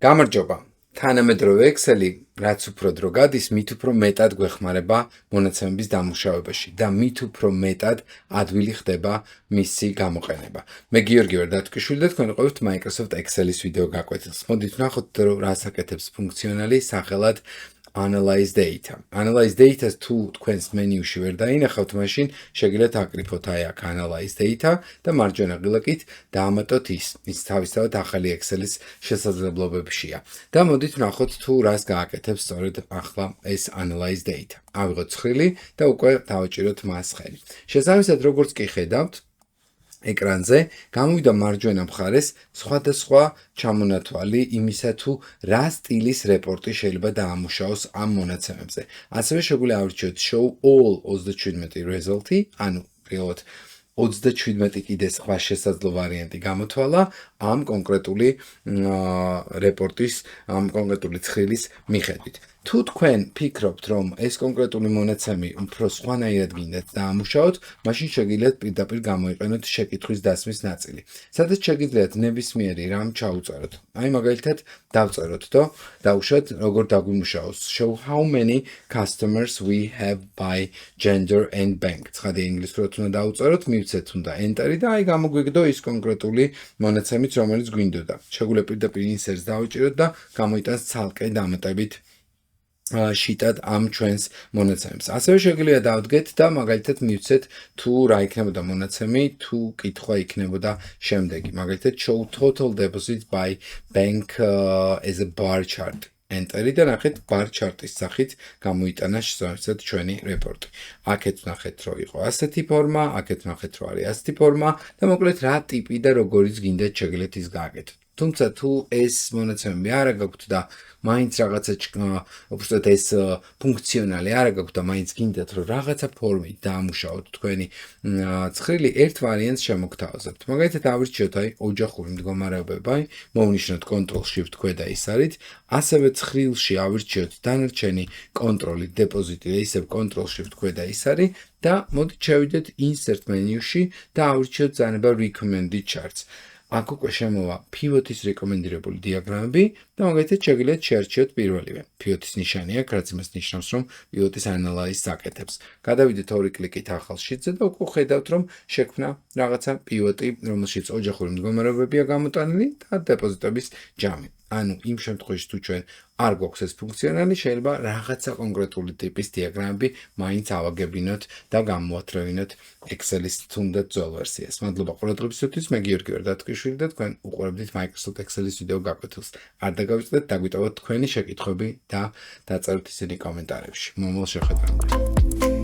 გამარჯობა. თანამედროვე Excel-ი, რაც უფრო დრო გადის, მით უფრო მეტად გვეხმარება მონაცემების დამუშავებაში და მით უფრო მეტად ადვილი ხდება მისი გამოყენება. მე გიორგი ვარ დათვიშვილი და თქვენ ყავთ Microsoft Excel-ის ვიდეო გაკვეთილს. მოდით ვნახოთ, რას აკეთებს ფუნქციონალი სახელად Analyze Data. Analyze Data-ს თუ თქვენს მენიუში ვერ დაინახავთ, მაშინ შეგიძლიათ აკრიფოთ აი აქ Analyze Data და მარჯვენა ღილაკით დაამატოთ ის თავისთავად ახალი Excel-ის შესაძლებლობებშია. და მოდით ვნახოთ თუ რას გააკეთებს სწორედ ახლა ეს Analyze Data. ავიღოთ ცხრილი და უკვე დავაჭიროთ მას ხელი. შესაბამისად, როგორც კი ხედავთ, ეკრანზე გამოვიდა მარჯვენა მხარეს სხვადასხვა ჩამონათვალი იმისა თუ რა სტილის რეპორტი შეიძლება დაამუშავოს ამ მონაცემებზე. ასევე შეგვიძლია ავირჩიოთ show all 37 result-ი, ანუ რეალურად 37 კიდე სხვა შესაძლო ვარიანტი გამოთვალა ამ კონკრეტული რეპორტის, ამ კონკრეტული ცხრილის მიხედვით. თუ თქვენ ფიქრობთ, რომ ეს კონკრეტული მონაცემი უფრო სხვანაირად გინდათ დაამუშავოთ, მაშინ შეგიძლიათ პირდაპირ გამოიყენოთ შეკითხვის დასმის ნაწილი. სადაც შეგიძლიათ ნებისმიერი რამ ჩაუწეროთ. აი მაგალითად დავწეროთ და დავუშვათ როგორ დაგვიმუშაოს. Show how many customers we have by gender and bank. ცხადია ინგლისურად უნდა დავწეროთ, მივცეთ უნდა enter-ი და აი გამოგვიგდო ის კონკრეტული მონაცემიც, რომელიც გვინდოდა. შეგვიძლია პირდაპირ inserts დავიჭიროთ და გამოიტანს ცალკე დამატებით შიტად ამ ჩვენს მონაცემებს. ასევე შეგვიძლია დავდგეთ და მაგალითად მივცეთ თუ რა იქნებოდა მონაცემი, თუ კითხვა იქნებოდა შემდეგი. მაგალითად show total deposits by bank as a bar chart. Enter-ი და ნახეთ bar chart-ის სახით გამოიტანა შესაბამისად ჩვენი რეპორტი. აქეთ ნახეთ რომ იყო ასეთი ფორმა, აქეთ ნახეთ რომ არის ასეთი ფორმა და მოკლედ რა ტიპი და როგორიც გინდათ შეგიძლიათ ის გააკეთოთ. თუმცა თუ ეს მონაცემები არ გაქვთ და მაინც რაღაცა უბრალოდ ეს ფუნქციონალი არ გაქვთ და მაინც გინდათ რომ რაღაცა ფორმით დაამუშავოთ თქვენი ცხრილი, ერთ ვარიანტს შემოგთავაზებთ. მაგალითად ავირჩიოთ აი ოჯახური მდგომარეობები, მოვნიშნოთ Ctrl+Shift ქვედა ის არის, ასევე ცხრილში ავირჩიოთ დანარჩენი კონტროლი, დეპოზიტი და ისევ Ctrl+Shift ქვედა ის არის და მოდით შევიდეთ Insert მენიუში და ავირჩიოთ ბრძანება Recommended Charts. აქ უკვე შემოვა pivot-ის რეკომენდირებული დიაგრამები და მაგალითად შეგიძლიათ შეარჩიოთ პირველივე. Pivot-ის ნიშანი აქვს, რაც იმას ნიშნავს, რომ pivot-ის analyze-ს აკეთებს. გადავიდეთ ორი კლიკით ახალ შიტზე და უკვე ხედავთ, რომ შექმნა რაღაცა pivot-ი, რომელშიც ოჯახური მდგომარეობებია გამოტანილი და დეპოზიტების ჯამი. ანუ იმ შემთხვევაში თუ ჩვენ არ გვაქვს ეს ფუნქციონალი, შეიძლება რაღაცა კონკრეტული ტიპის დიაგრამები მაინც ავაგებინოთ და გამოვათრევინოთ Excel-ის თუნდაც ძველ ვერსიას. მადლობა ყურადღებისთვის, მე გიორგი ვარ დათვიშვილი და თქვენ უყურებდით Microsoft Excel-ის ვიდეო გაკვეთილს. არ დაგავიწყდეთ, დაგვიტოვოთ თქვენი შეკითხვები და დაწეროთ ისინი კომენტარებში. მომავალ შეხვედრამდე.